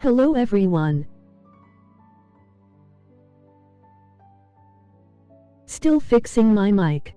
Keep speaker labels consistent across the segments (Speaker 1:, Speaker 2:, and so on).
Speaker 1: Hello everyone. Still fixing my mic.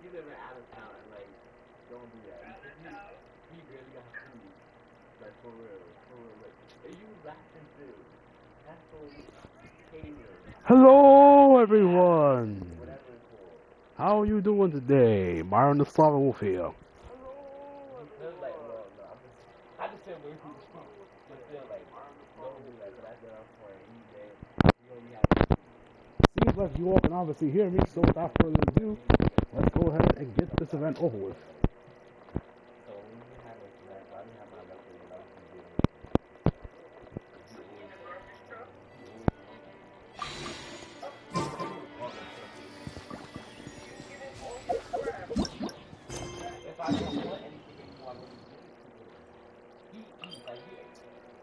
Speaker 2: You live out of town and like don't do that. You really got food. Like for real. Like, are you laughing too? That's so hater.
Speaker 3: Hello, everyone.
Speaker 2: Whatever it's called.
Speaker 3: How are you doing today? Myron the Slava Wolf here.
Speaker 2: Hello. Feels like well, no, I just said we're too smart. Just feel like don't do that. But I said I'm for any day. You only have.
Speaker 3: Seems like you all can obviously hear me, so without further ado, let's go ahead and get this event over with.
Speaker 2: So when you have a snack, I didn't have my leftover. I was gonna do if I don't want anything before I really do it, eat like this. I'm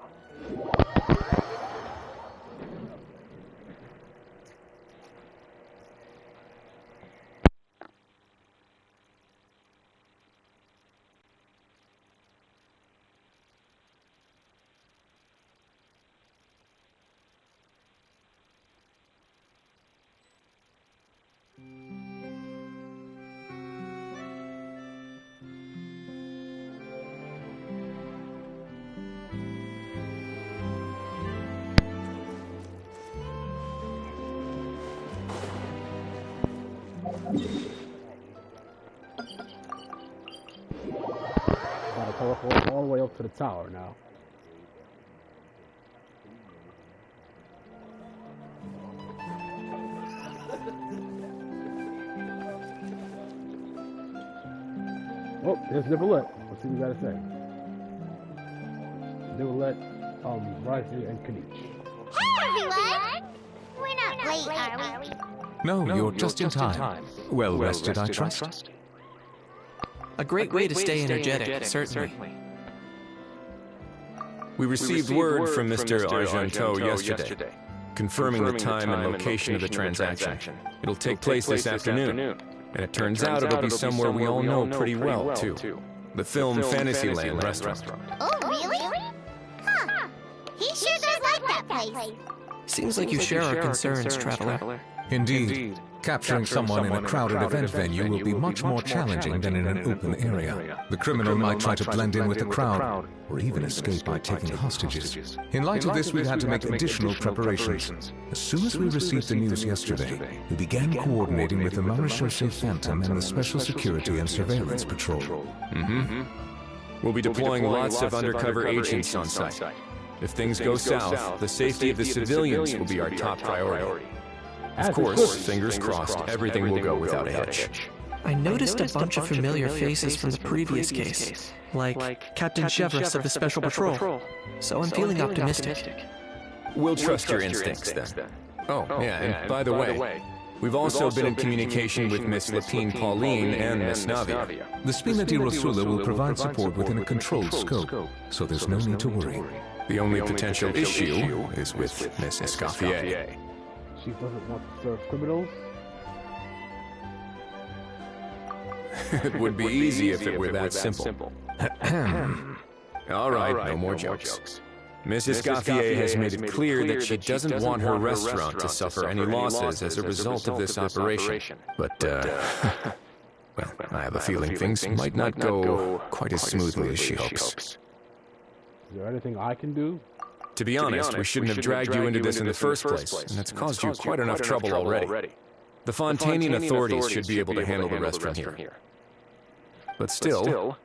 Speaker 2: gonna say.
Speaker 3: Gotta teleport all the way up to the tower now. Oh, there's Nicolette. Let's see what you gotta say. Nicolette, Rising, and Kanish.
Speaker 4: Hey everyone! We're not late, are we?
Speaker 5: No, you're just in time. Well rested, I trust.
Speaker 6: A great way to stay energetic, certainly.
Speaker 5: We received word from Mr. Argenteau yesterday, confirming the time and location of the transaction. It'll take place this afternoon, and it turns out it'll be somewhere we all know pretty well, too. The film Fantasyland restaurant.
Speaker 4: Oh, really? Huh. He sure does like that place.
Speaker 6: Seems like you share our concerns, Traveler.
Speaker 5: Indeed, capturing someone in a crowded event venue will be much more challenging than in an open area. The criminal might try to blend in with the crowd, or even escape by taking hostages. In light of this, we've had to make additional preparations. As soon as we received the news yesterday, we began coordinating with the Marechaussee Phantom and the Special Security and Surveillance Patrol. We'll be deploying lots of undercover agents on site.
Speaker 7: If things go south, the safety of the civilians will be our top priority. Of course, fingers crossed, everything will go without a hitch.
Speaker 6: I noticed a bunch of familiar faces from the previous case, like Captain Chevrolet of the Special Patrol, so I'm feeling optimistic.
Speaker 7: We'll trust your instincts then. Oh, yeah, and by the way, we've also been in communication with Miss Lapine Pauline and Miss Navia.
Speaker 5: The Spina di Rosula will provide support within a controlled scope, so there's no need to worry.
Speaker 7: The only potential issue is with Miss Escoffier.
Speaker 3: She doesn't want to serve criminals.
Speaker 7: It would be easy if it were that simple. All right, no more jokes. Miss Escoffier has made it clear that she doesn't want her restaurant to suffer any losses as a result of this operation. But, well, I have a feeling things might not go quite as smoothly as she hopes.
Speaker 3: Is there anything I can do?
Speaker 7: To be honest, we shouldn't have dragged you into this in the first place, and it's caused you quite enough trouble already. The Fontanian authorities should be able to handle the rest from here. But still,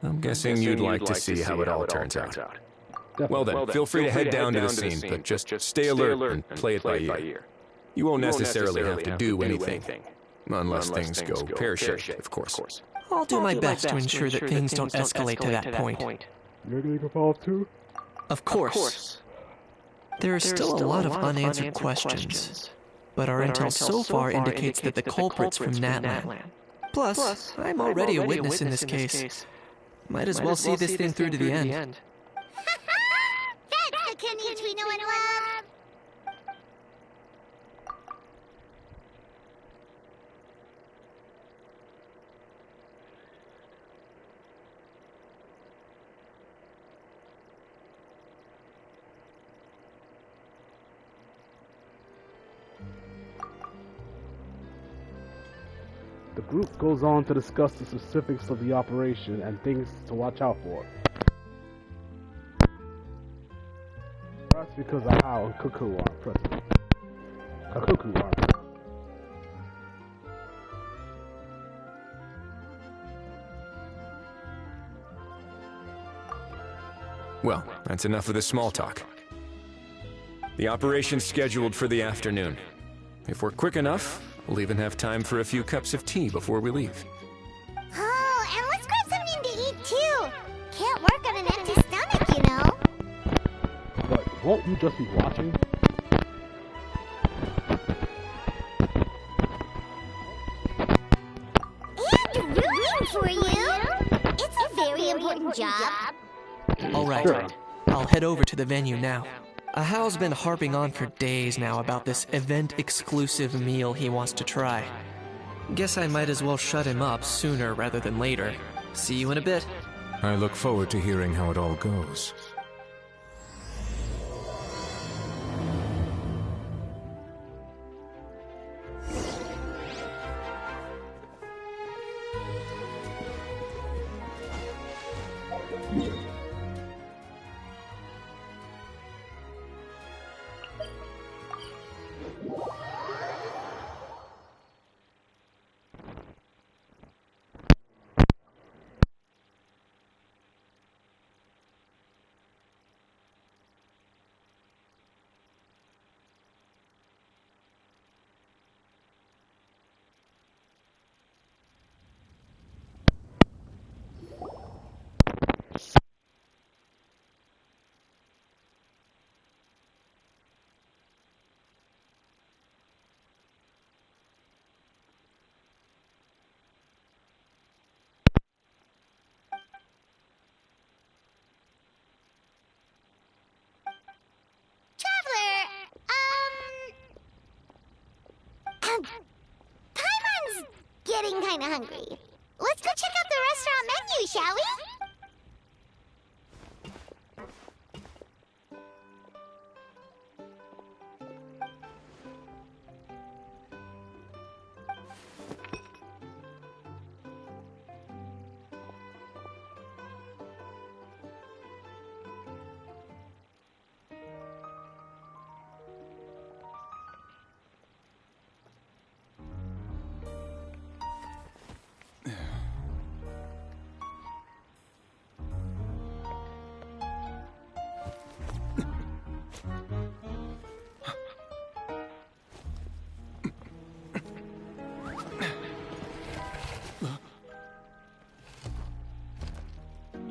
Speaker 7: I'm guessing you'd like to see how it all turns out. Well then, feel free to head down to the scene, but just stay alert and play it by ear. You won't necessarily have to do anything, unless things go pear-shaped, of course.
Speaker 6: I'll do my best to ensure that things don't escalate to that point.
Speaker 3: You're going to involve too?
Speaker 6: Of course. There are still a lot of unanswered questions, but our intel so far indicates that the culprit's from Natlan. Plus, I'm already a witness in this case. Might as well see this thing through to the end.
Speaker 4: That's the Kenichi we know and love!
Speaker 3: The group goes on to discuss the specifics of the operation and things to watch out for. That's because Ahau and Cuckoo are present. Cuckoo are present.
Speaker 7: Well, that's enough of the small talk. The operation's scheduled for the afternoon. If we're quick enough, we'll even have time for a few cups of tea before we leave.
Speaker 4: Oh, and let's grab something to eat too! Can't work on an empty stomach, you know?
Speaker 3: But won't you just be watching?
Speaker 4: And rooting for you! It's a very important job.
Speaker 6: Alright,
Speaker 3: Sure.
Speaker 6: I'll head over to the venue now. Ahau's been harping on for days now about this event-exclusive meal he wants to try. Guess I might as well shut him up sooner rather than later. See you in a bit.
Speaker 5: I look forward to hearing how it all goes.
Speaker 4: Paimon's getting kinda hungry. Let's go check out the restaurant menu, shall we?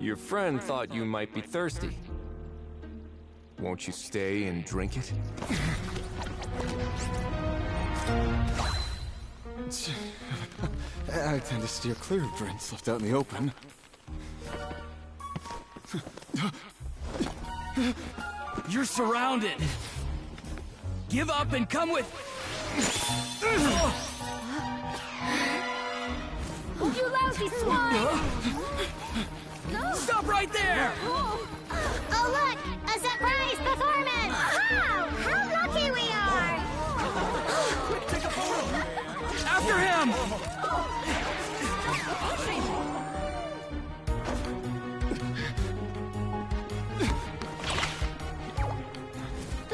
Speaker 7: Your friend thought you might be thirsty. Won't you stay and drink it?
Speaker 8: I tend to steer clear of drinks left out in the open.
Speaker 9: You're surrounded. Give up and come with...
Speaker 4: You lousy swine!
Speaker 9: Stop right there!
Speaker 4: Oh, look! A surprise performance! Wow! How lucky we are!
Speaker 9: After him!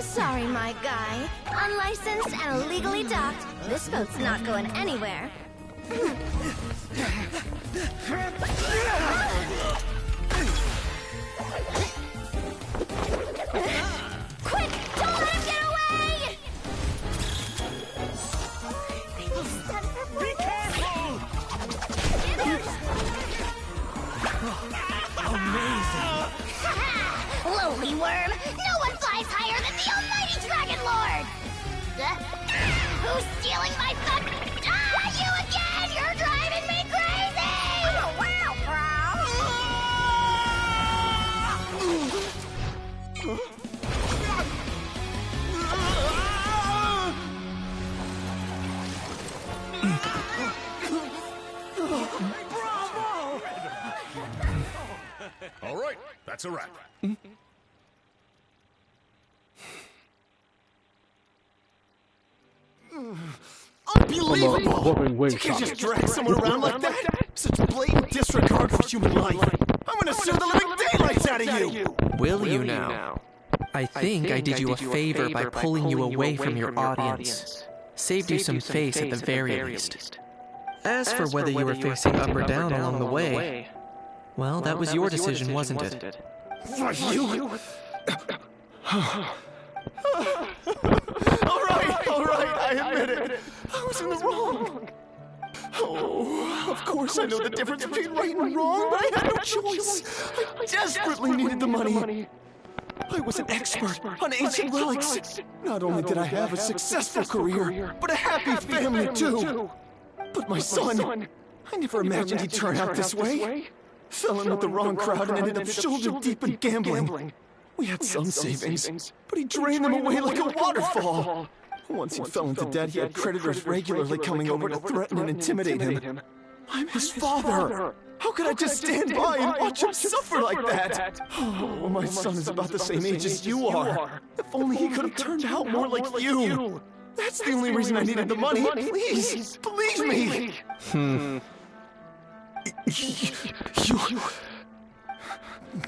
Speaker 4: Sorry, my guy. Unlicensed and illegally docked, this boat's not going anywhere. Quick! Don't let him get away! Be careful!
Speaker 9: Amazing!
Speaker 4: Lowly worm! No one flies higher than the almighty Dragon Lord! Who's stealing my fun? Ah, you again! You're driving me crazy! Oh, wow,
Speaker 10: All right, that's a wrap.
Speaker 8: Unbelievable! You can't just drag someone around like that! Such blatant disregard for human life! I'm gonna sue the living daylights out of you!
Speaker 6: Will you now? I think I did you a favor by pulling you away from your audience. Saved you some face at the very least. As for whether you were facing up or down along the way, well, that was your decision, wasn't it?
Speaker 8: For you? All right, I admit it. I was in the wrong. Oh, of course I know the difference between right and wrong, but I had no choice. I desperately needed the money. I was an expert on ancient relics. Not only did I have a successful career, but a happy family too. But my son, I never imagined he'd turn out this way. Fell in with the wrong crowd and ended up shoulder deep in gambling. We had some savings, but he drained them away like a waterfall. Once he fell into debt, he had creditors regularly coming over to threaten and intimidate him. I'm his father. How could I just stand by and watch him suffer like that? Oh, my son is about the same age as you are. If only he could have turned out more like you. That's the only reason I needed the money. Please, believe me. You...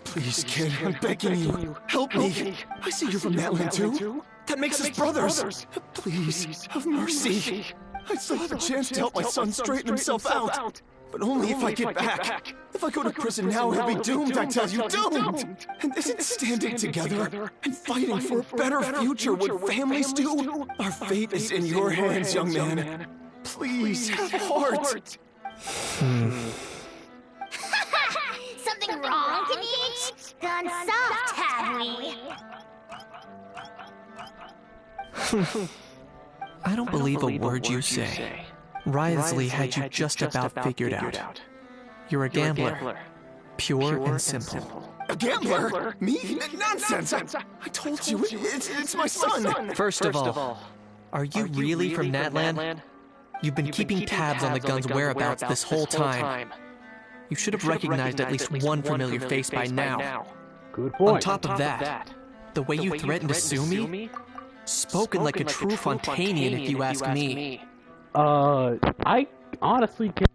Speaker 8: Please, kid, I'm begging you. Help me. I see you're from that land too. That makes us brothers. Please, have mercy. I still have a chance to help my son straighten himself out. But only if I get back. If I go to prison now, he'll be doomed, I tell you, doomed! And isn't standing together and fighting for a better future what families do? Our fate is in your hands, young man. Please, have heart.
Speaker 4: Something wrong, Kanich? Gone soft, have we?
Speaker 6: I don't believe a word you say. Wriothesley had you just about figured out. You're a gambler. Pure and simple.
Speaker 8: A gambler? Me? Nonsense! I told you, it's my son!
Speaker 6: First of all, are you really from Natland? You've been keeping tabs on the gun's whereabouts this whole time. You should have recognized at least one familiar face by now.
Speaker 3: Good point.
Speaker 6: On top of that, the way you threatened to sue me? Spoken like a true Fontanian, if you ask me.
Speaker 3: I honestly can't.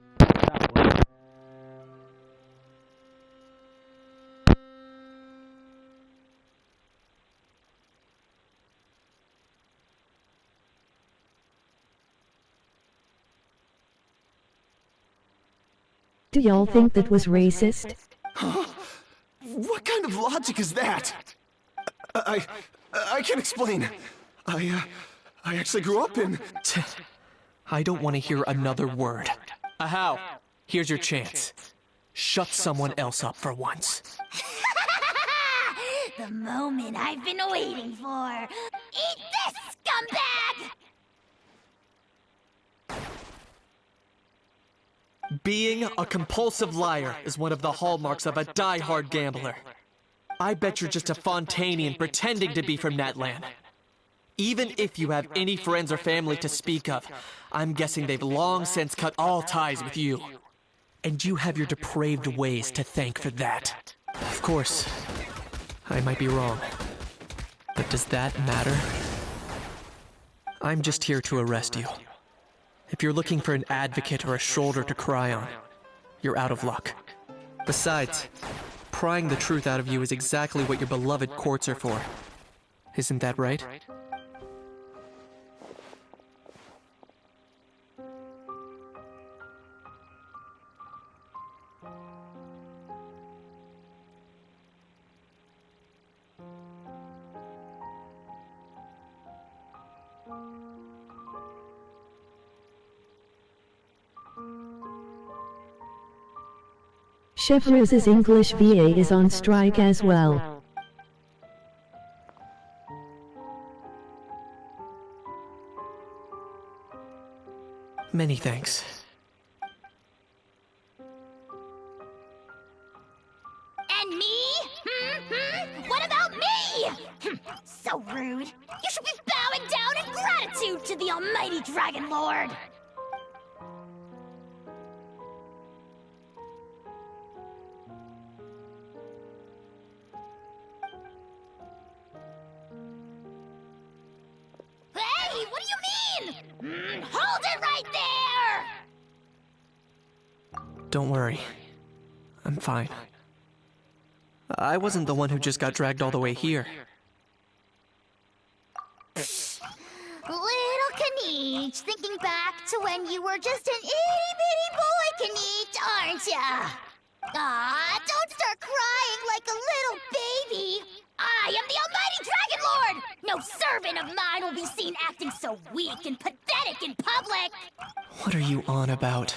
Speaker 1: Do y'all think that was racist?
Speaker 8: Huh? What kind of logic is that? I can explain. I actually grew up in...
Speaker 6: I don't want to hear another word. Ahau, here's your chance. Shut someone else up for once.
Speaker 4: The moment I've been waiting for. Eat this, scumbag!
Speaker 6: Being a compulsive liar is one of the hallmarks of a die-hard gambler. I bet you're just a Fontanian pretending to be from Natlan. Even if you have any friends or family to speak of, I'm guessing they've long since cut all ties with you. And you have your depraved ways to thank for that. Of course, I might be wrong. But does that matter? I'm just here to arrest you. If you're looking for an advocate or a shoulder to cry on, you're out of luck. Besides, prying the truth out of you is exactly what your beloved courts are for. Isn't that right?
Speaker 1: Chef Rose's English VA is on strike as well.
Speaker 6: Many thanks.
Speaker 4: And me? What about me? So rude. You should be bowing down in gratitude to the almighty Dragon Lord. Hey, what do you mean? Hold it right there!
Speaker 6: Don't worry. I'm fine. I wasn't the one who just got dragged all the way here.
Speaker 4: Little Knight, thinking back to when you were just an itty-bitty boy, Knight, aren't ya? Aw, don't start crying like a little baby. I am the almighty Dragon Lord! No servant of mine will be seen acting so weak and pathetic in public!
Speaker 6: What are you on about?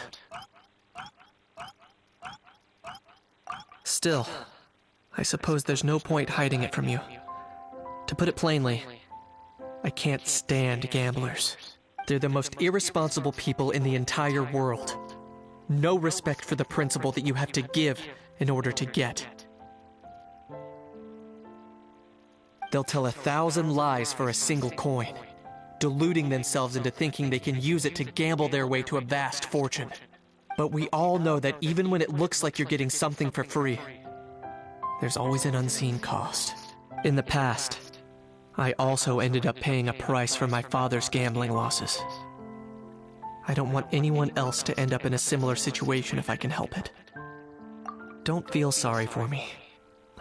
Speaker 6: Still, I suppose there's no point hiding it from you. To put it plainly, I can't stand gamblers. They're the most irresponsible people in the entire world. No respect for the principle that you have to give in order to get. They'll tell 1,000 lies for a single coin, deluding themselves into thinking they can use it to gamble their way to a vast fortune. But we all know that even when it looks like you're getting something for free, there's always an unseen cost. In the past, I also ended up paying a price for my father's gambling losses. I don't want anyone else to end up in a similar situation if I can help it. Don't feel sorry for me.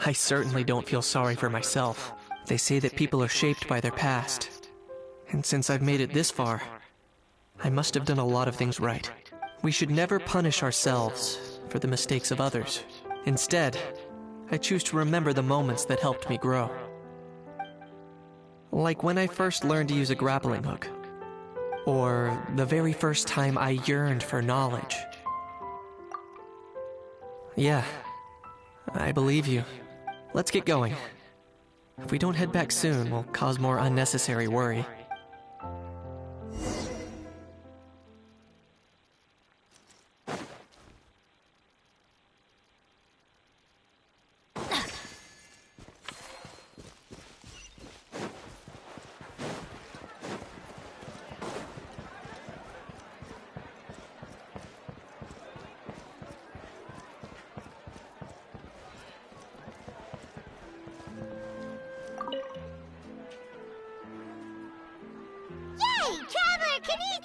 Speaker 6: I certainly don't feel sorry for myself. They say that people are shaped by their past. And since I've made it this far, I must have done a lot of things right. We should never punish ourselves for the mistakes of others. Instead, I choose to remember the moments that helped me grow. Like when I first learned to use a grappling hook. Or the very first time I yearned for knowledge. Yeah, I believe you. Let's get going. If we don't head back soon, we'll cause more unnecessary worry.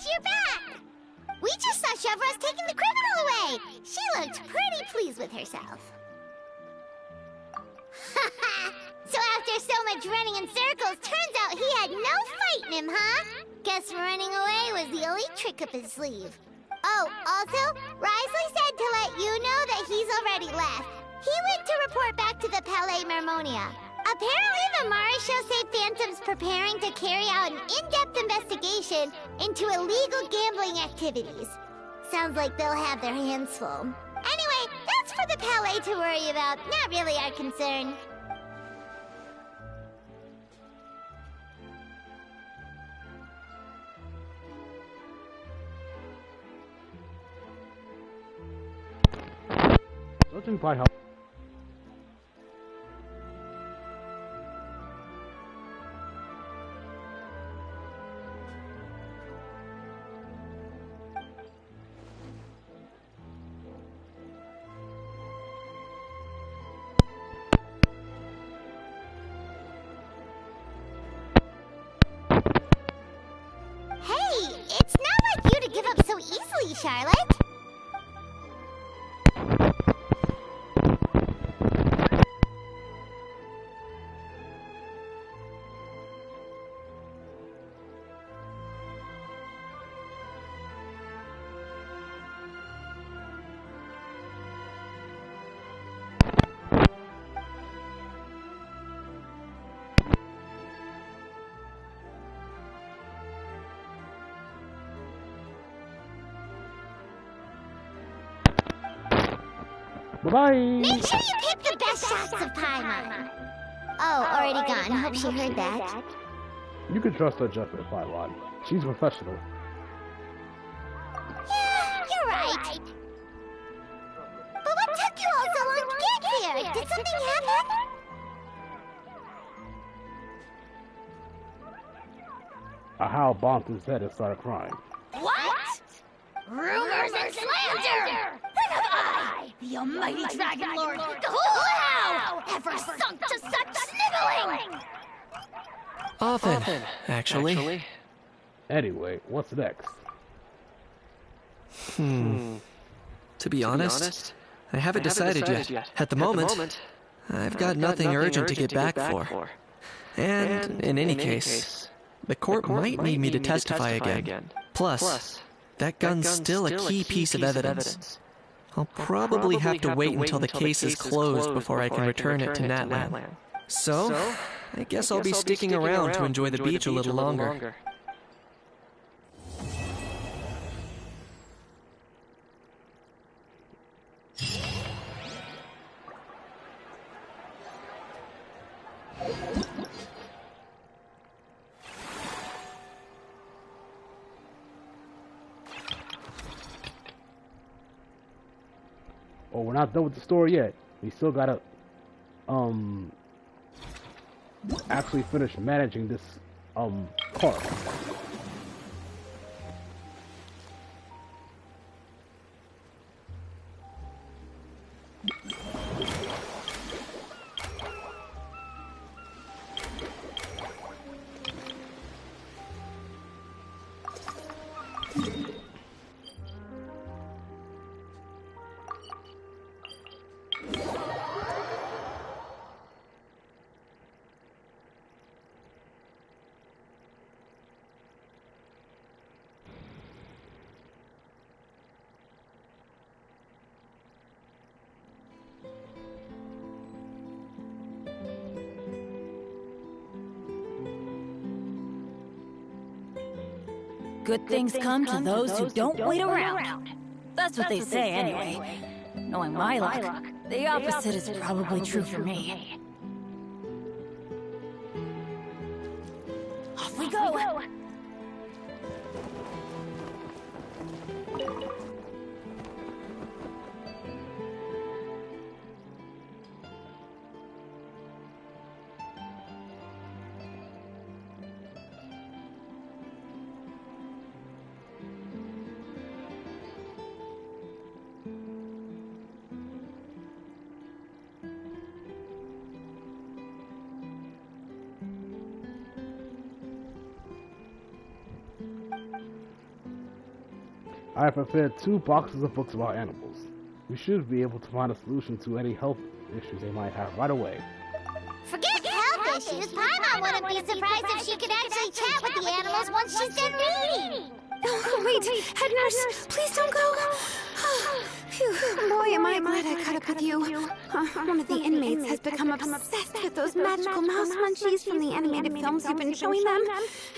Speaker 4: You're back! We just saw Chevro's taking the criminal away! She looked pretty pleased with herself. So after so much running in circles, turns out he had no fight in him, huh? Guess running away was the only trick up his sleeve. Oh, also, Risley said to let you know that he's already left. He went to report back to the Palais Mermonia. Apparently, the Maréchaux say Phantom's preparing to carry out an in-depth investigation into illegal gambling activities. Sounds like they'll have their hands full. Anyway, that's for the palais to worry about, not really our concern.
Speaker 3: Judging by how
Speaker 4: Hey, it's not like you to give up so easily, Charlotte.
Speaker 3: bye-bye.
Speaker 4: Make sure you pick the best shots of Paimon. Oh, already gone. Hope she heard that.
Speaker 3: You can trust her judgment, Paimon. She's professional.
Speaker 4: Yeah, you're right. But what took you all so long to get here? Did something happen?
Speaker 3: A How bombed his head and started crying.
Speaker 4: What? Rumors and slander! When have I, the almighty Dragon Lord, the whole How, ever sunk to such sniveling?
Speaker 6: Often, actually.
Speaker 3: Anyway, what's next?
Speaker 6: To be honest, I haven't decided yet. At the moment, I've got nothing urgent to get back for. And in any case, the court might need me to testify again. Plus, that gun's still a key piece of evidence. I'll probably have to wait until the case is closed before I can return it to Natlan. So, I guess I'll be sticking around to enjoy the beach a little longer.
Speaker 3: Oh, we're not done with the story yet. We still gotta, actually finish managing this, park.
Speaker 11: Good things come to those who don't wait around. That's what they say anyway. Knowing my luck, the opposite is probably true for me. Off we go!
Speaker 3: I have prepared 2 boxes of books about animals. We should be able to find a solution to any health issues they might have right away.
Speaker 4: Forget health issues. Paimon wouldn't be surprised if she could actually chat with the animals once she's done reading.
Speaker 12: Oh, wait, head nurse, please don't go. Phew, boy, am I glad I caught up with you. One of the inmates has become obsessed with those magical mouse munchies from the animated films you've been showing them,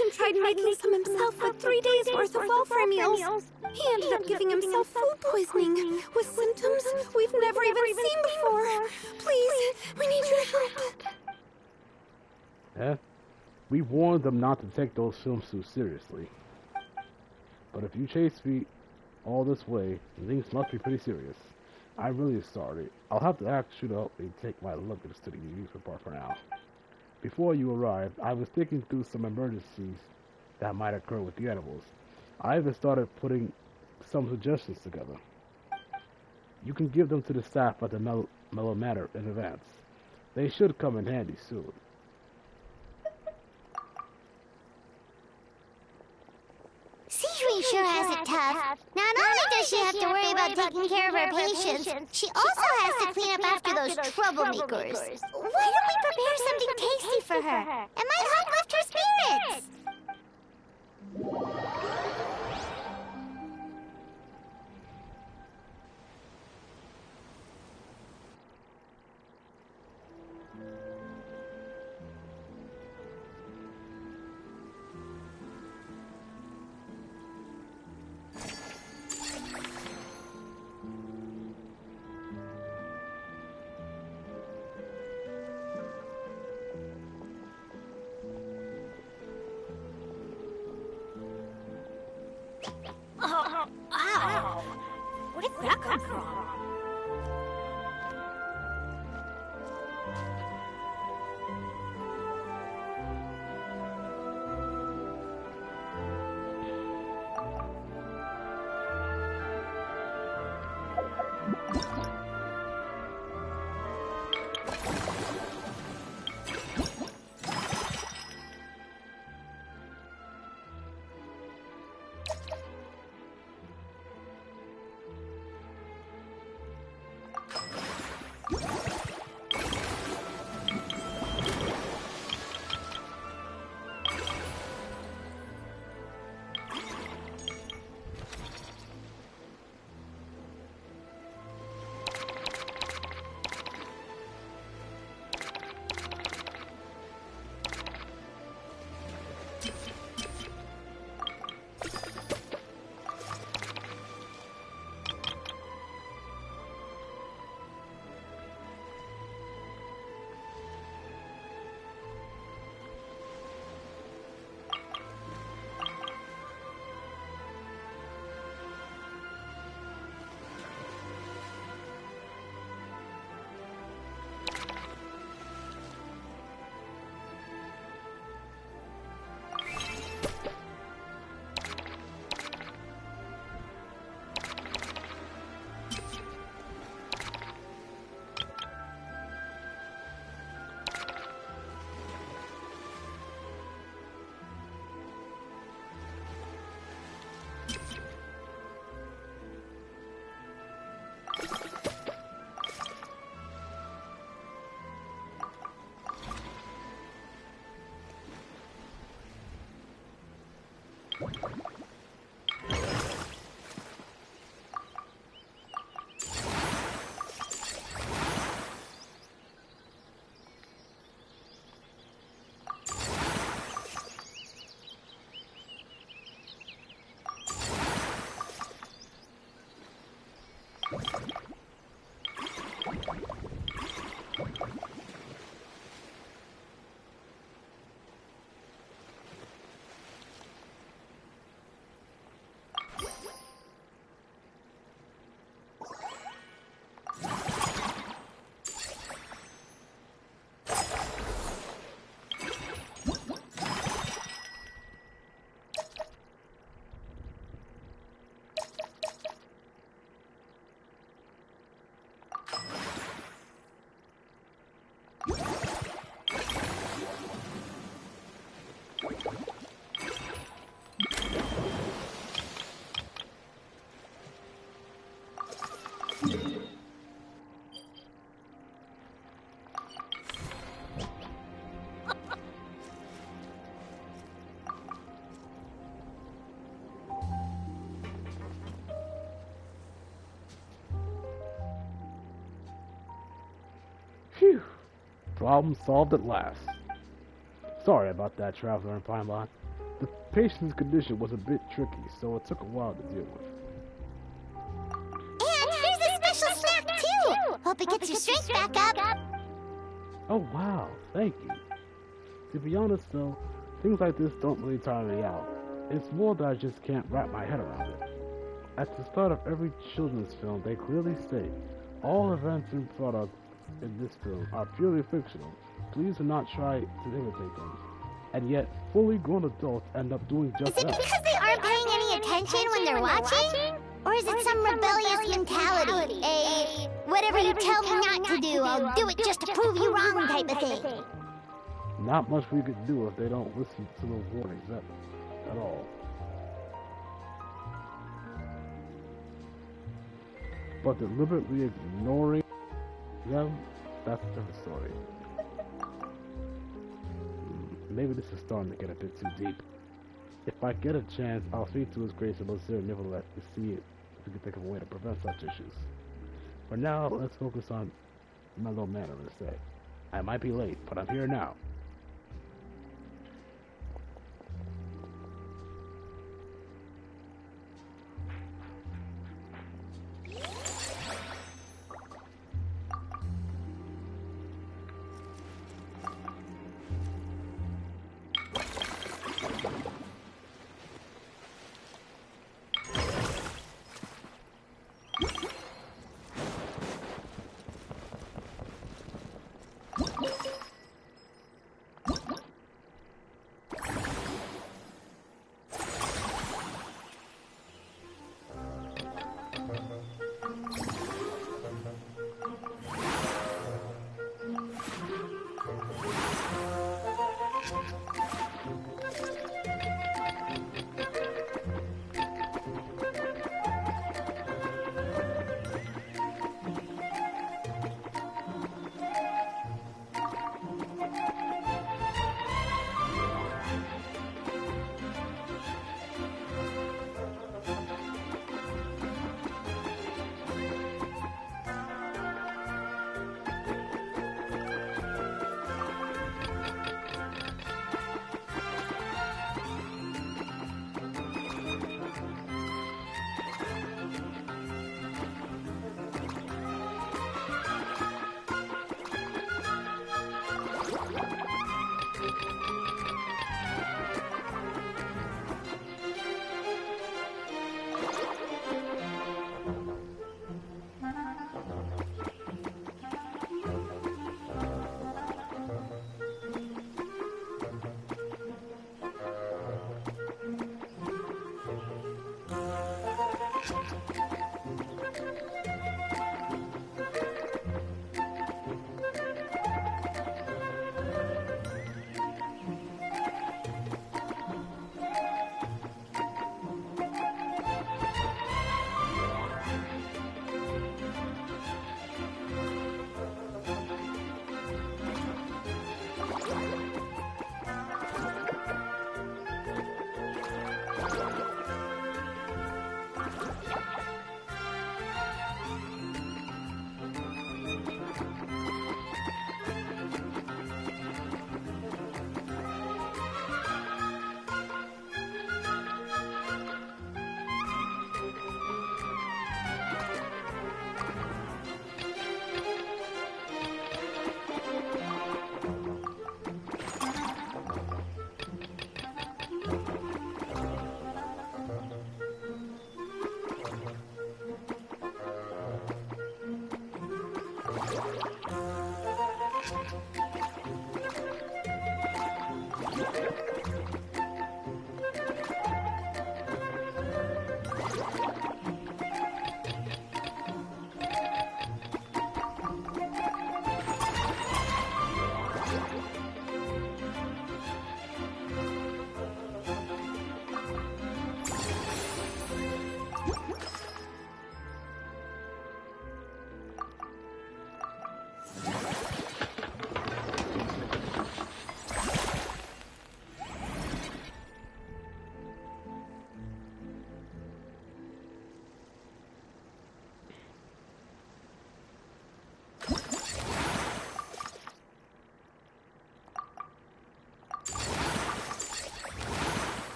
Speaker 12: and tried making some himself with 3 days' worth of welfare meals. He ended up giving himself food poisoning, with symptoms we've never even seen before. Please, we need your help.
Speaker 3: Eh? We warned them not to take those films too seriously. But if you chase me all this way, things must be pretty serious. I'm really sorry. I'll have to ask you to help me take my luggage to the amusement park for now. Before you arrived, I was thinking through some emergencies that might occur with the animals. I even started putting some suggestions together. You can give them to the staff at the Mellow Matter in advance. They should come in handy soon.
Speaker 4: Siri sure has it tough. Not only does she have to worry about taking care of her patients, she also has to clean up after those troublemakers. Why don't we prepare something tasty for her? It might help lift her spirits.
Speaker 3: Phew. Problem solved at last. Sorry about that, Traveler and Pinebot. The patient's condition was a bit tricky, so it took a while to deal with.
Speaker 4: And here's a special snack, too! Hope it gets your strength back up!
Speaker 3: Oh wow, thank you. To be honest though, things like this don't really tire me out. It's more that I just can't wrap my head around it. At the start of every children's film, they clearly state, all events and products in this film are purely fictional. Please do not try to imitate them. And yet, fully grown adults end up doing just that.
Speaker 4: Is it because they aren't paying any attention when they're watching? Or is it some rebellious mentality? A whatever you tell me not to do, I'll do it just to prove you wrong type of thing?
Speaker 3: Not much we could do if they don't listen to the warnings at all. But deliberately ignoring them, that's a different story. Maybe this is starting to get a bit too deep. If I get a chance, I'll speak to His Grace and Monsieur Nivolet to see if we can think of a way to prevent such issues. For now, let's focus on my little man instead. I might be late, but I'm here now.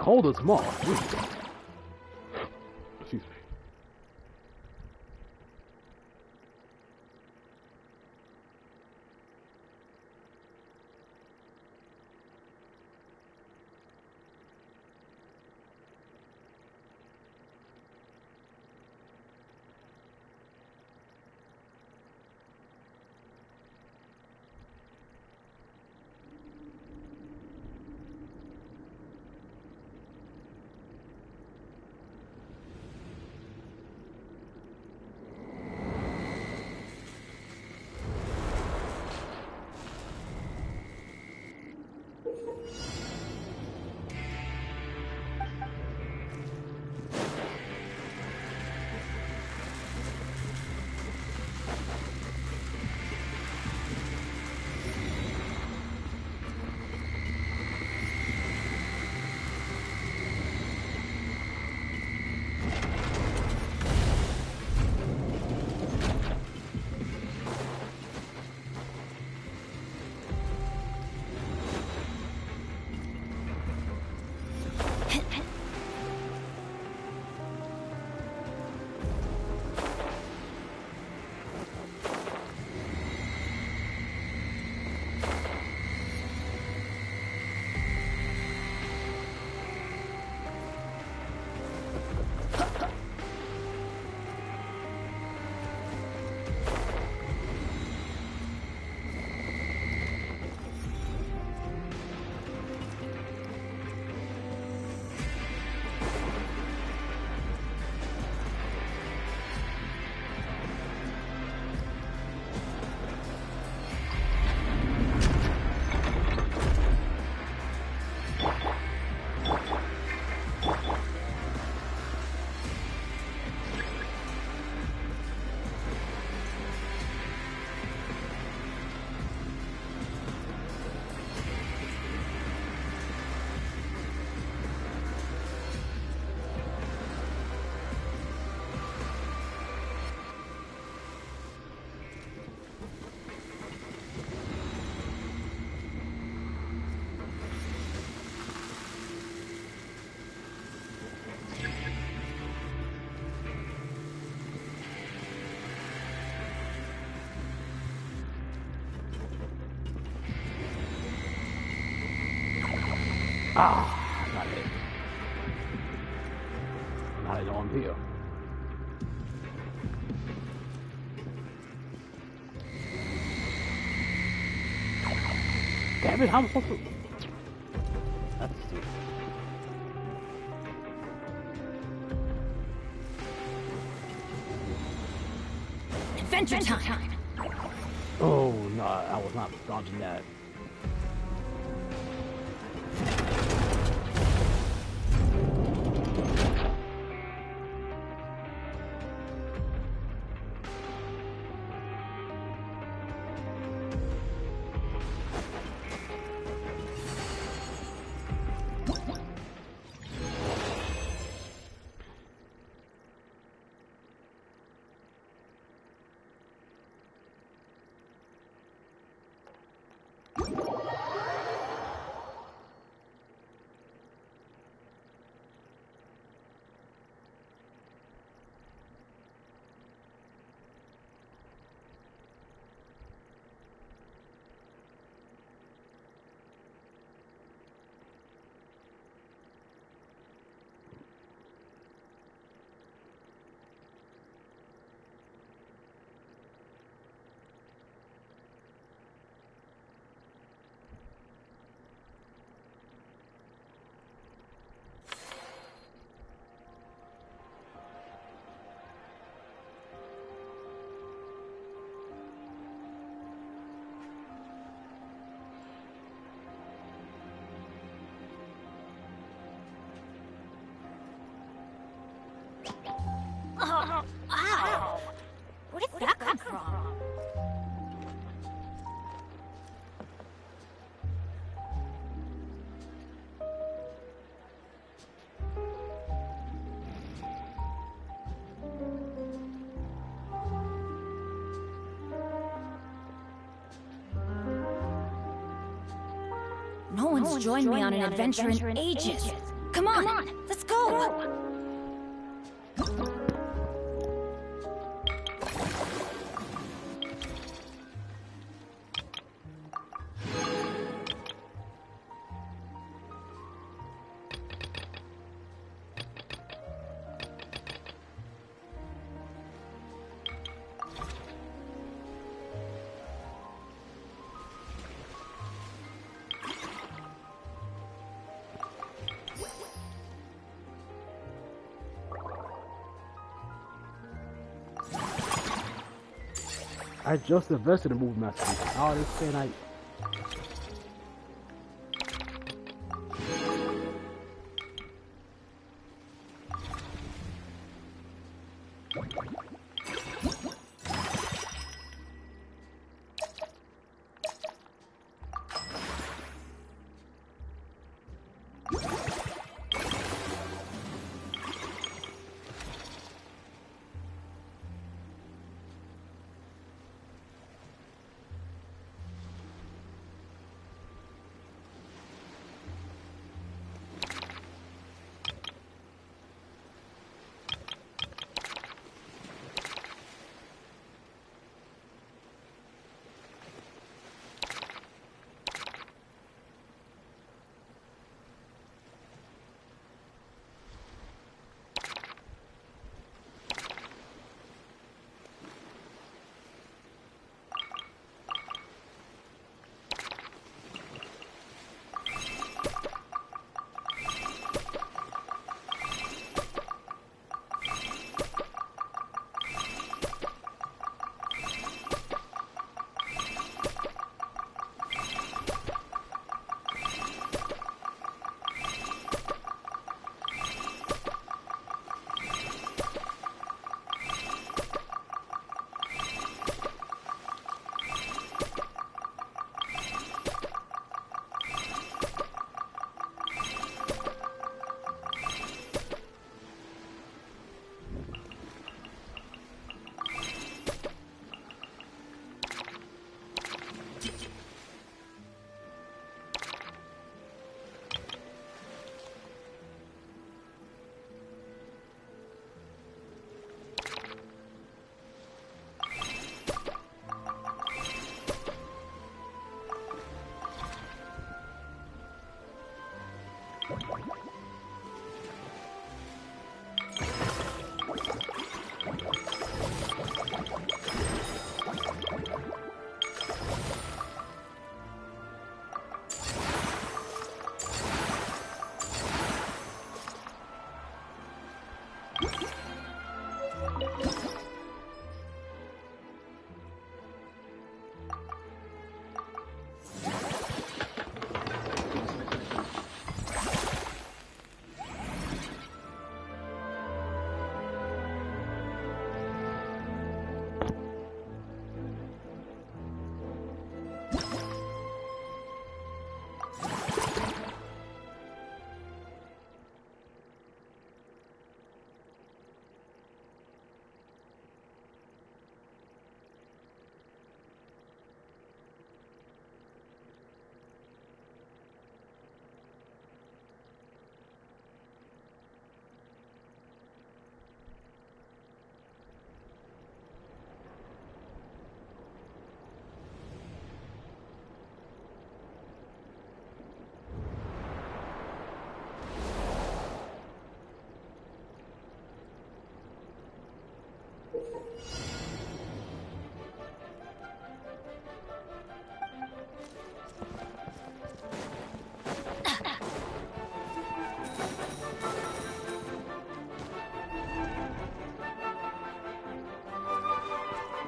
Speaker 3: cold as moss. Excuse me. Ah, got it. Now it's on here. Damn it, how am I supposed to... That's stupid.
Speaker 11: Adventure time!
Speaker 3: Oh, no, I was not dodging that.
Speaker 11: Oh, ow! Where did that come from? No one's joined me on an adventure in ages. Come on, let's go!
Speaker 3: I just invested in movie masterpiece. How this can I?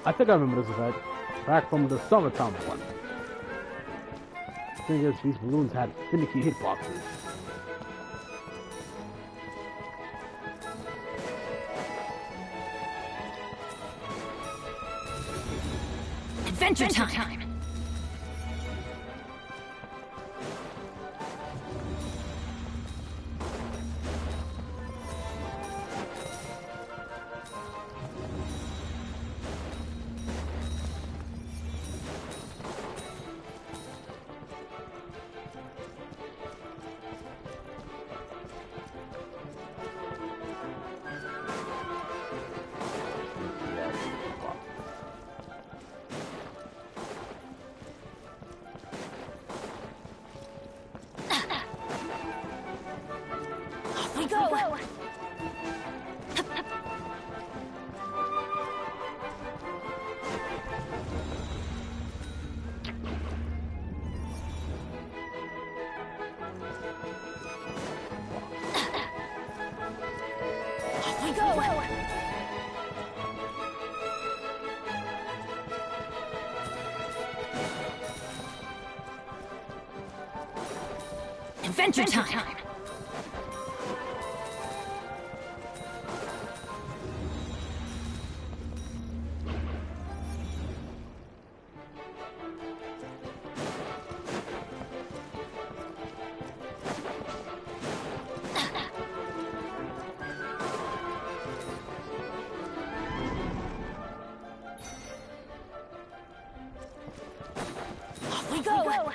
Speaker 3: I think I remember this effect. Back from the summertime one. The thing is, these balloons had finicky hitboxes.
Speaker 11: Adventure time! Adventure time! Off we go!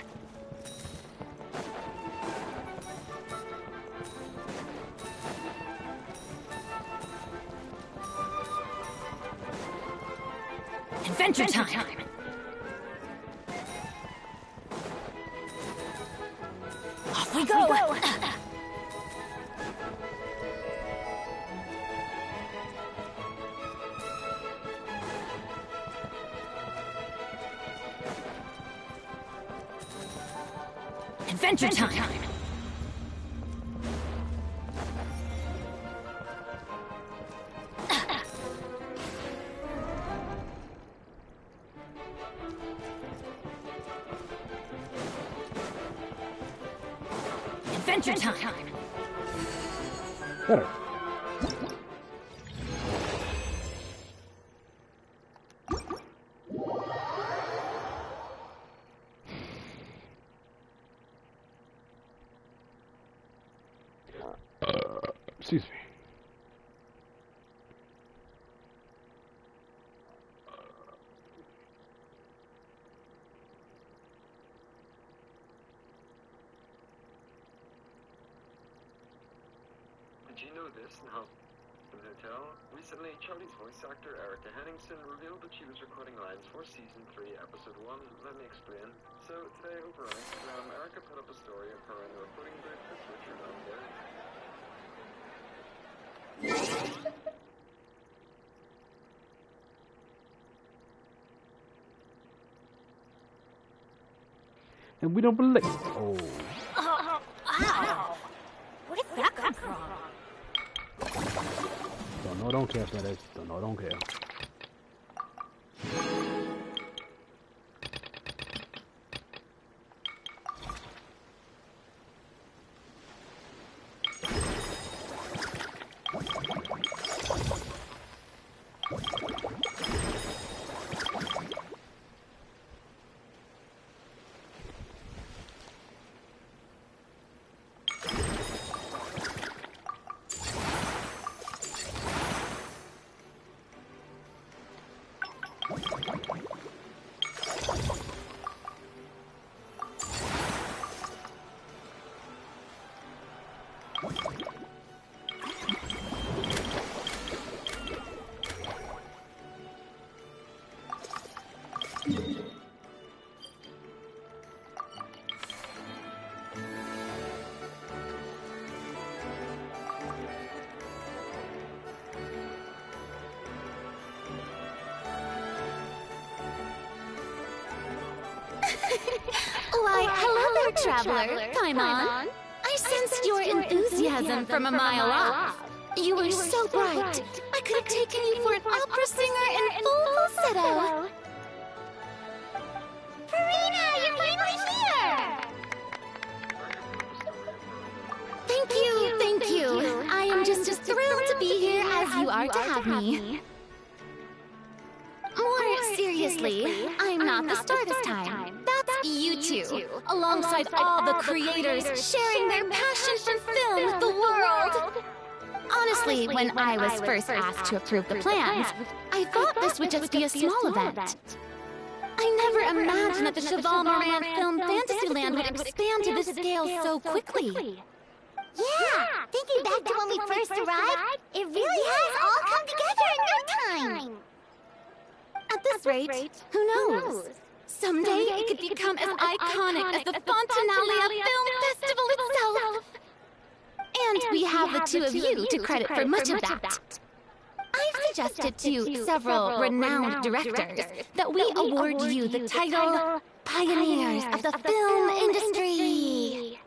Speaker 11: Adventure time! Off we go! Adventure time! Adventure time!
Speaker 3: Better. Excuse me.
Speaker 13: Did you know this in Hotel? Recently, Charlie's voice actor Erica Henningsen revealed that she was recording lines for Season 3, Episode 1. Let me explain. So, today over on Instagram, Erica put up a story of her in the recording booth with Richard on there.
Speaker 3: And we don't believe. Oh.
Speaker 11: Ow! Where did that come from?
Speaker 3: Don't know, don't care if that is. Don't know, don't care.
Speaker 12: Why, hello there, traveler. Paimon. I sensed your enthusiasm from a mile off. You were so bright. I could have taken you for an opera singer in full falsetto.
Speaker 4: Farina, you're finally here!
Speaker 12: Thank you. I am just as thrilled to be here as you are to have me. More seriously, I'm not the star this time. That's you two, alongside all the creators sharing their passion for film with the world. Honestly, when I was first asked to approve the plans, I thought this would just be a small event. I never imagined that the Cheval Moran Film Fantasyland would expand to this scale so quickly.
Speaker 4: Yeah, thinking back to when we first arrived, it really has all come together in no time.
Speaker 12: At this rate, who knows? Someday it could become as iconic as the Fontanalia Film Festival itself. And we have the two of you to credit for much of that. I've suggested to several renowned directors that we award you the title Pioneers of the Film Industry.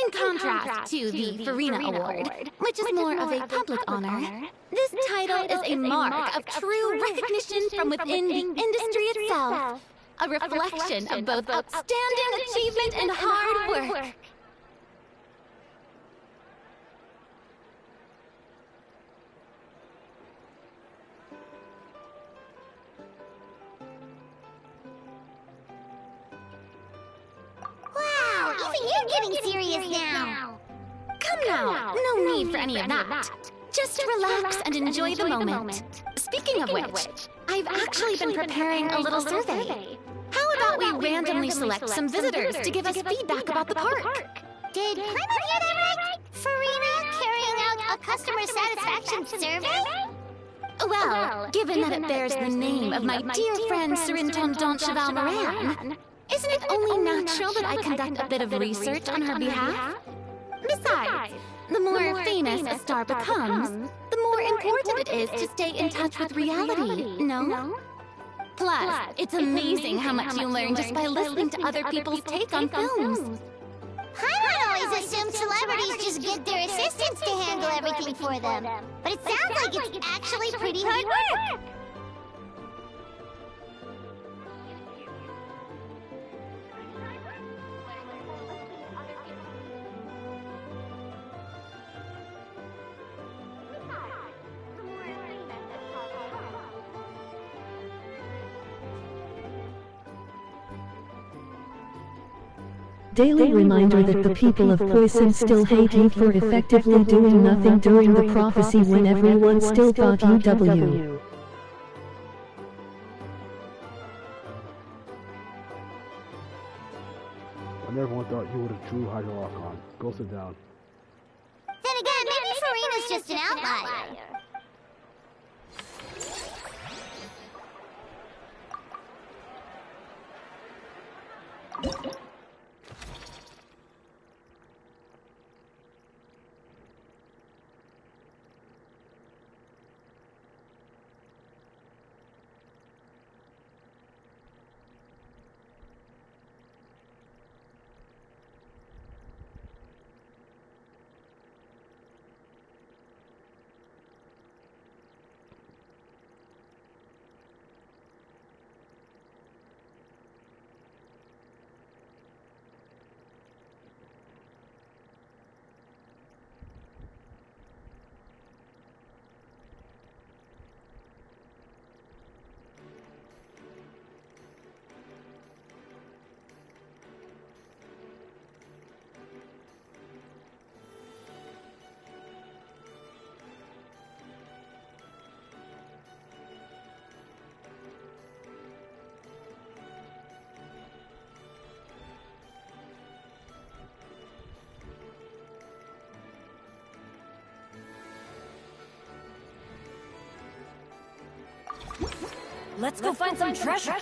Speaker 12: In contrast to the Farina Award, which is more of a public honor, this title is a mark of true recognition from within the industry itself. A reflection of both outstanding achievement and hard work.
Speaker 4: even you're getting serious now.
Speaker 12: Come now, no need for any of that. Just relax and enjoy the moment. Speaking of which, I've actually been preparing a little survey. How about we randomly select some visitors to give us feedback about the park?
Speaker 4: Did Paimon hear that right? Farina carrying out a customer satisfaction survey?
Speaker 12: Well, given that it bears the name of my dear friend Surintendant Cheval Moran, isn't it only natural that I conduct a bit of research on her behalf? Besides, the more famous a star becomes, the more important it is to stay in touch with reality, no? Plus, it's amazing how much you learn just by listening to other people's take on films.
Speaker 4: Paimon always assumed celebrities just get their assistants to handle everything for them. But it sounds like it's actually pretty hard work.
Speaker 1: Daily reminder that the people of Poison still hate you for effectively doing nothing during the prophecy when everyone still thought UW.
Speaker 3: When everyone thought you were the true Hydrolocon. Go sit down.
Speaker 4: Then again, maybe Farina's just an outlier.
Speaker 11: Let's go find some treasure.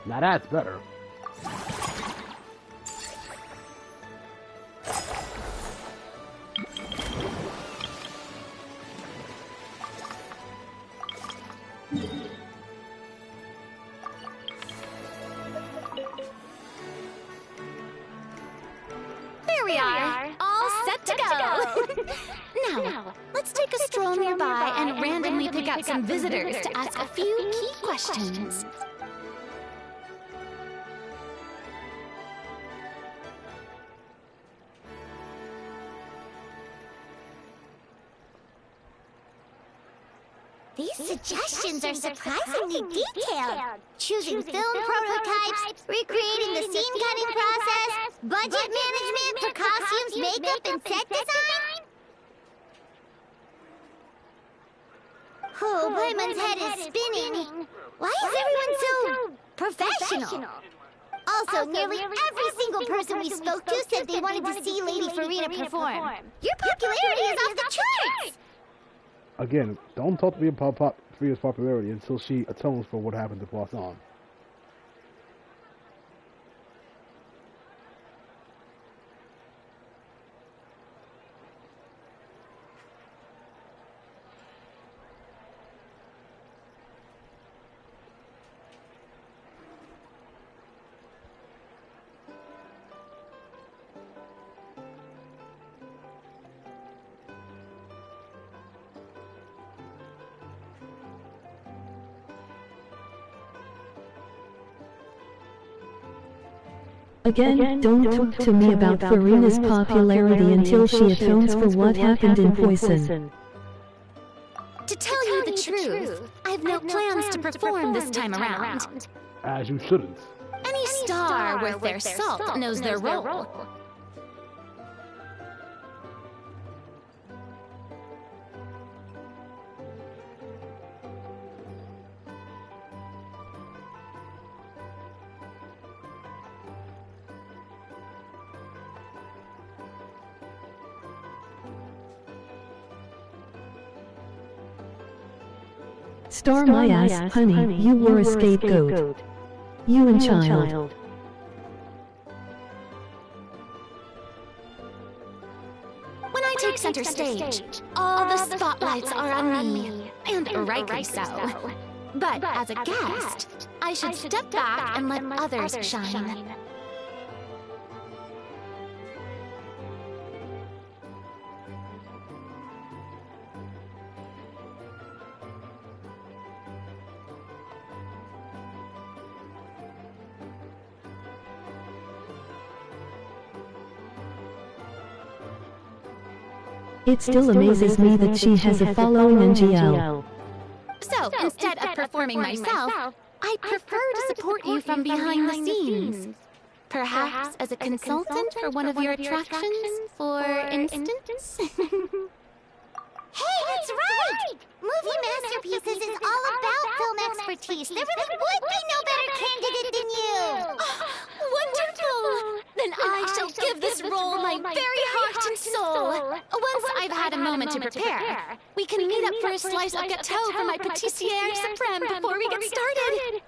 Speaker 3: Now that's better.
Speaker 12: There we are, all set to go. Now, let's take a stroll nearby and randomly pick out some visitors to ask a few key questions.
Speaker 4: These suggestions are surprisingly detailed. Choosing film prototypes, recreating the scene-cutting process, budget management for costumes, makeup, and set design. Oh, Paimon's head is spinning. Why is everyone so professional? Also, nearly every single person we spoke to said they wanted to see Lady Farina perform. Your popularity is off the charts!
Speaker 3: Again, don't talk to me about Fria's popularity until she atones for what happened to Poisson.
Speaker 1: Again, don't talk to me about Farina's popularity until she atones for what happened in Poison.
Speaker 12: To tell you the truth, I've no plans to perform this time around.
Speaker 3: As you shouldn't.
Speaker 12: Any star worth their salt knows their role.
Speaker 1: Star my ass, honey, you were a scapegoat. You and child.
Speaker 12: When I take center stage, all the spotlights are on me, and rightly so. But as a guest, I should step back and let others shine.
Speaker 1: It still amazes me that she has a following in GL.
Speaker 12: So, instead of performing myself, I prefer to support you from behind the scenes. Perhaps as a consultant for one of your attractions, for instance?
Speaker 4: Hey, that's right! Movie Masterpieces is all about film expertise. There really would be no better candidate than you!
Speaker 12: Wonderful! Then I shall give this role my very heart and soul. Once I've had a moment to prepare, we can meet up for a slice of gâteau for my pâtissière suprême before we get started.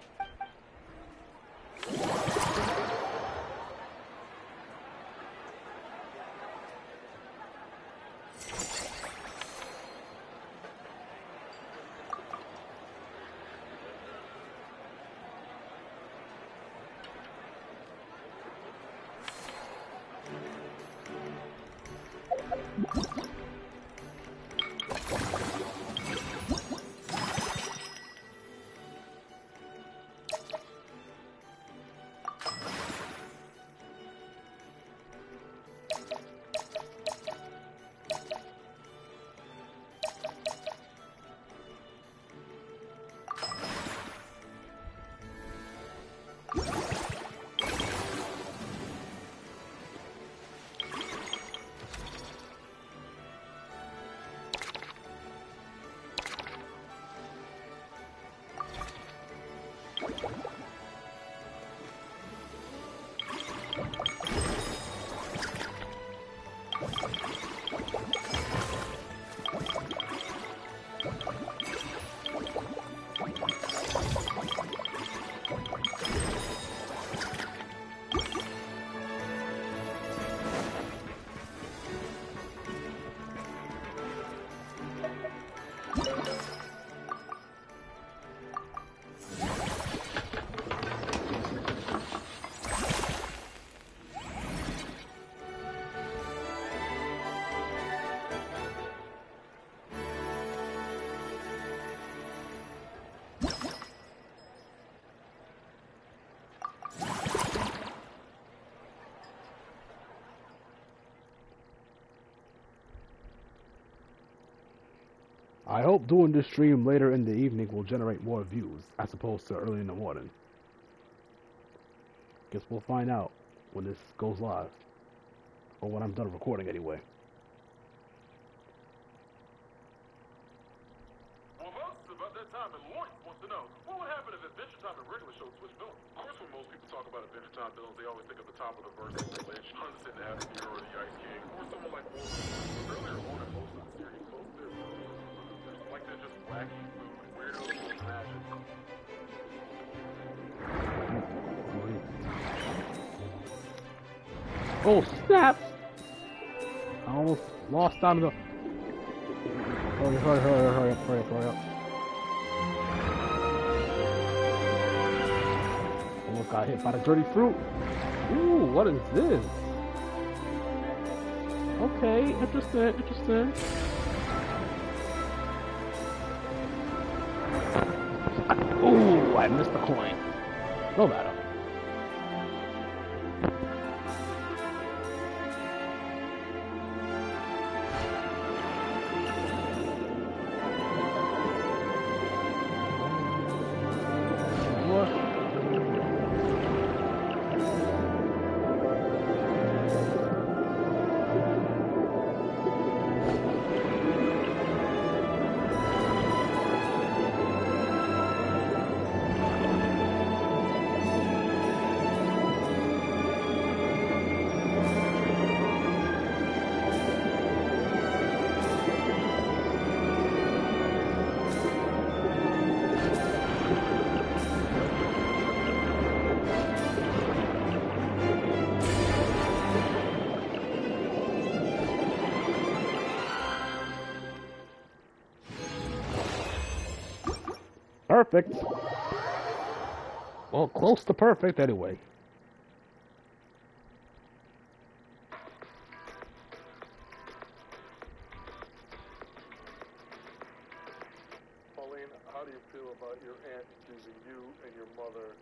Speaker 3: I hope doing this stream later in the evening will generate more views, as opposed to early in the morning. Guess we'll find out when this goes live. Or when I'm done recording anyway.
Speaker 10: Well, folks, it's about that time, and Lloyd wants to know, what would happen if Adventure Time and regular show switched villains? Of course, when most people talk about Adventure Time villains, they always think of the top of the verse, like the Lynch, Hunted to have the Hero or the Ice King, or someone like Wolverine. Earlier on in most of the series, both their villains, like they're just wacky, weirdos with magic.
Speaker 3: Oh, snap! I almost lost time to... Hurry up. Almost got hit by the dirty fruit. Ooh, what is this? Okay, interesting. Ooh, I missed the coin. No matter. perfect. Well, close to perfect anyway.
Speaker 10: Pauline, how do you feel about your aunt accusing you and your mother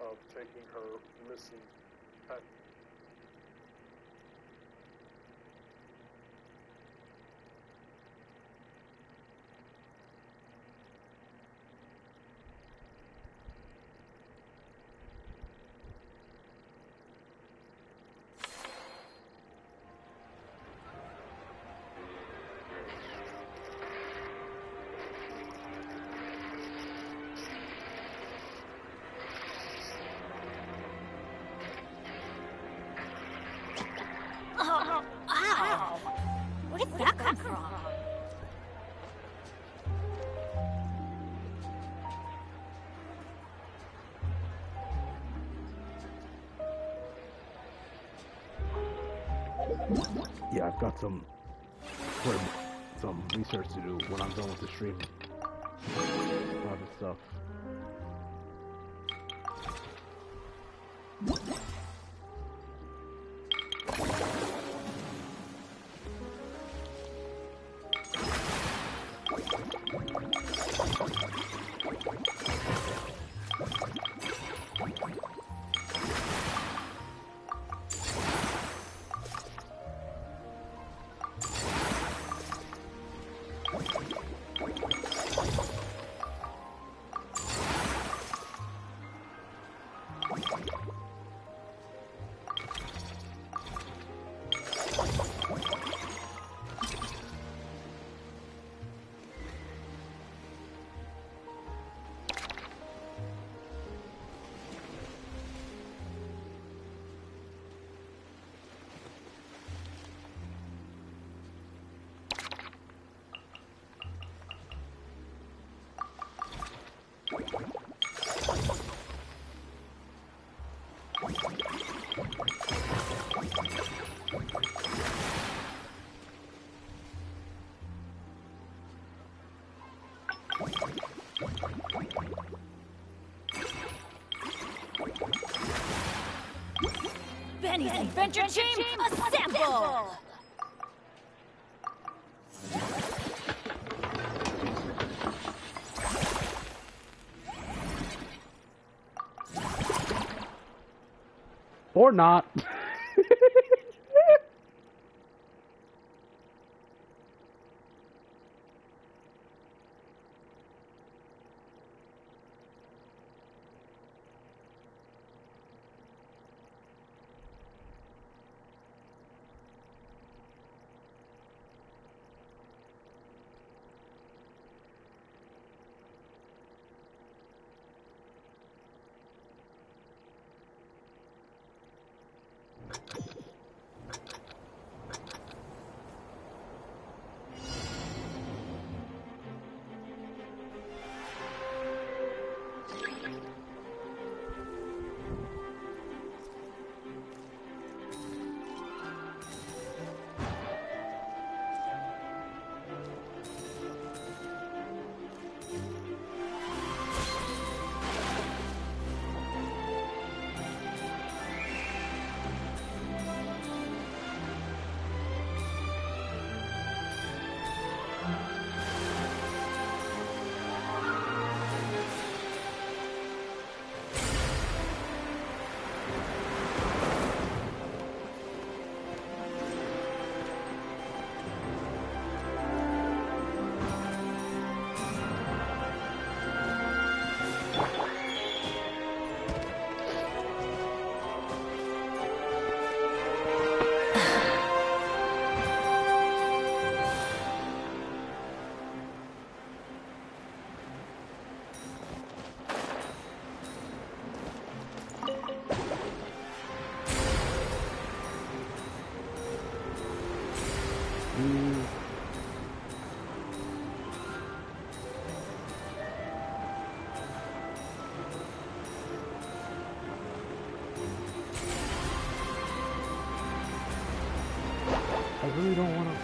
Speaker 10: of taking her missing pet?
Speaker 11: Oh, ow! Where did that come from?
Speaker 3: Yeah, I've got some research to do when I'm done with the stream. Other stuff.
Speaker 11: Benny's Adventure Team, assemble!
Speaker 3: Or not. I really don't want to.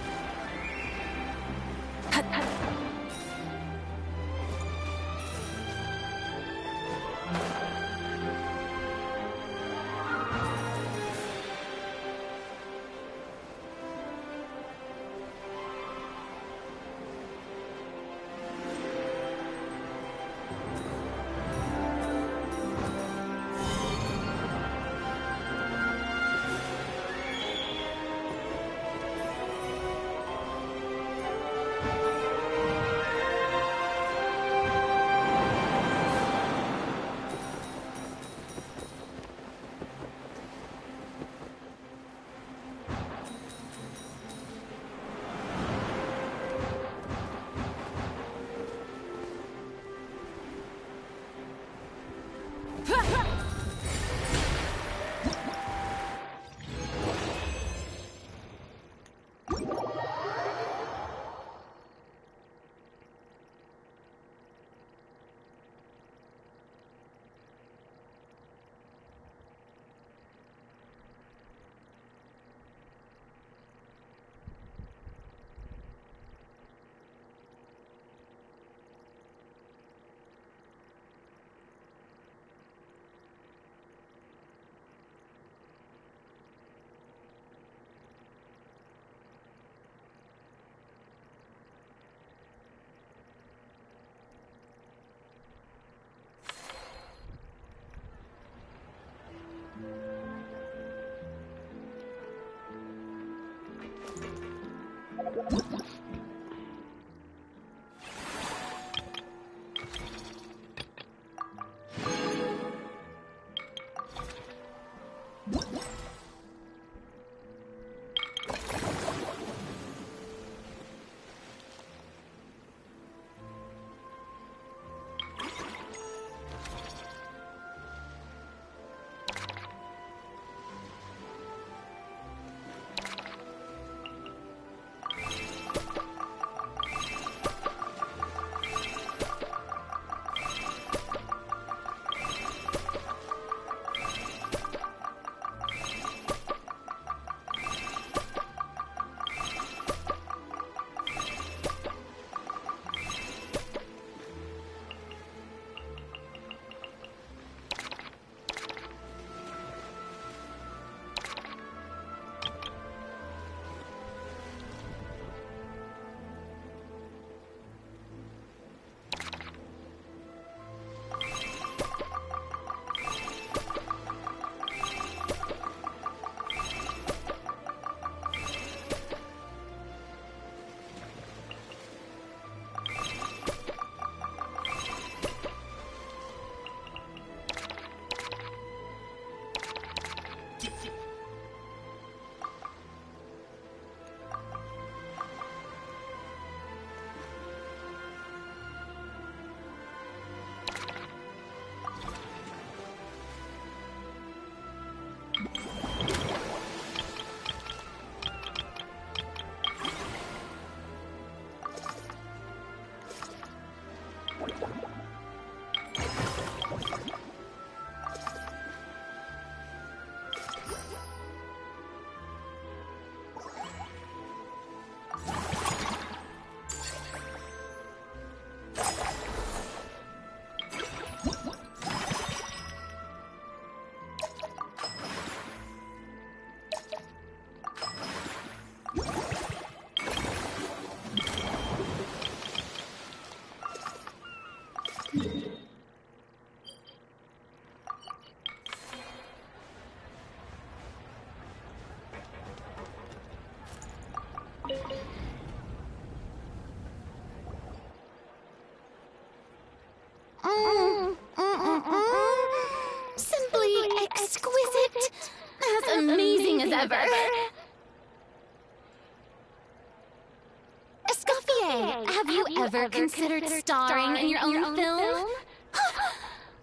Speaker 12: Simply exquisite. As amazing as ever. Escoffier, have you ever considered starring in your own film?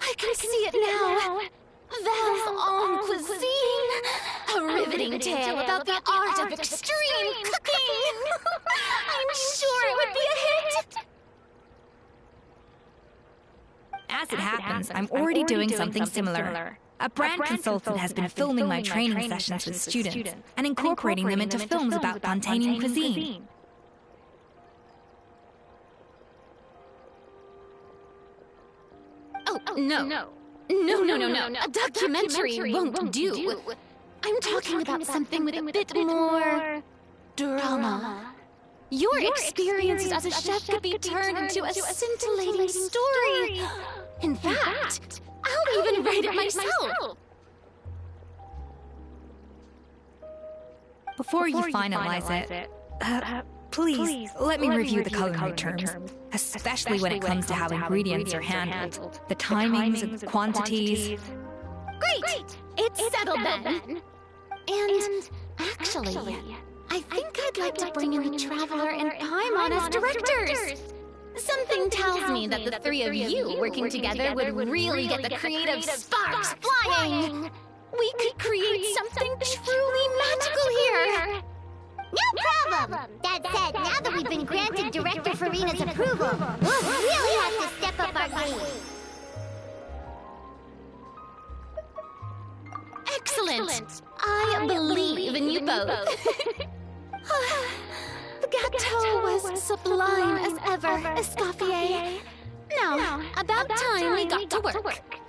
Speaker 12: I can see it now. Val's Own Cuisine. A riveting tale about the art of extreme cooking. I'm sure it would be a hit.
Speaker 14: As it happens, I'm already doing something similar. A brand consultant has been filming my training sessions with students and incorporating them into films about Fontanian cuisine.
Speaker 12: Oh, no. No. A documentary won't do. I'm talking about something with a bit more drama. Your experiences as a chef could be turned into a scintillating story. In fact, I'll even write it myself.
Speaker 14: Before you finalize it, please let me review the culinary terms, especially when it comes to how ingredients are handled, the timings and quantities.
Speaker 12: Great! It's settled then. And actually, I think I'd like to bring in the Traveler and Paimon as directors.
Speaker 4: Something tells me that the three of you working together would really get the creative sparks flying. We could create something truly magical here.
Speaker 15: No problem! That said, now that we've been granted Director Farina's approval, we'll really have to step up our game.
Speaker 4: Excellent! I believe in you both.
Speaker 12: The gâteau was sublime as ever, Escoffier.
Speaker 4: Now, about time we got to work.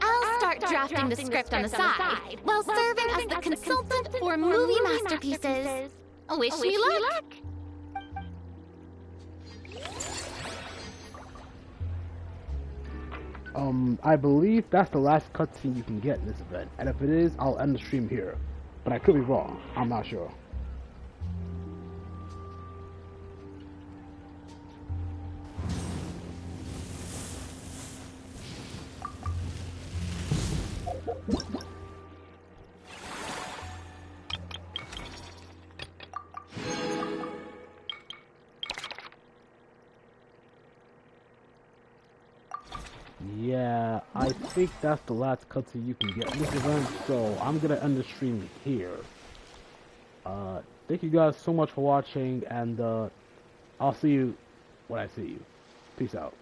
Speaker 4: I'll start drafting the script on the side, while serving as the consultant for movie masterpieces. Wish me luck!
Speaker 3: I believe that's the last cutscene you can get in this event, and if it is, I'll end the stream here. But I could be wrong. I'm not sure. Yeah, I think that's the last cutscene you can get in this event, so I'm gonna end the stream here. Thank you guys so much for watching, and I'll see you when I see you. Peace out.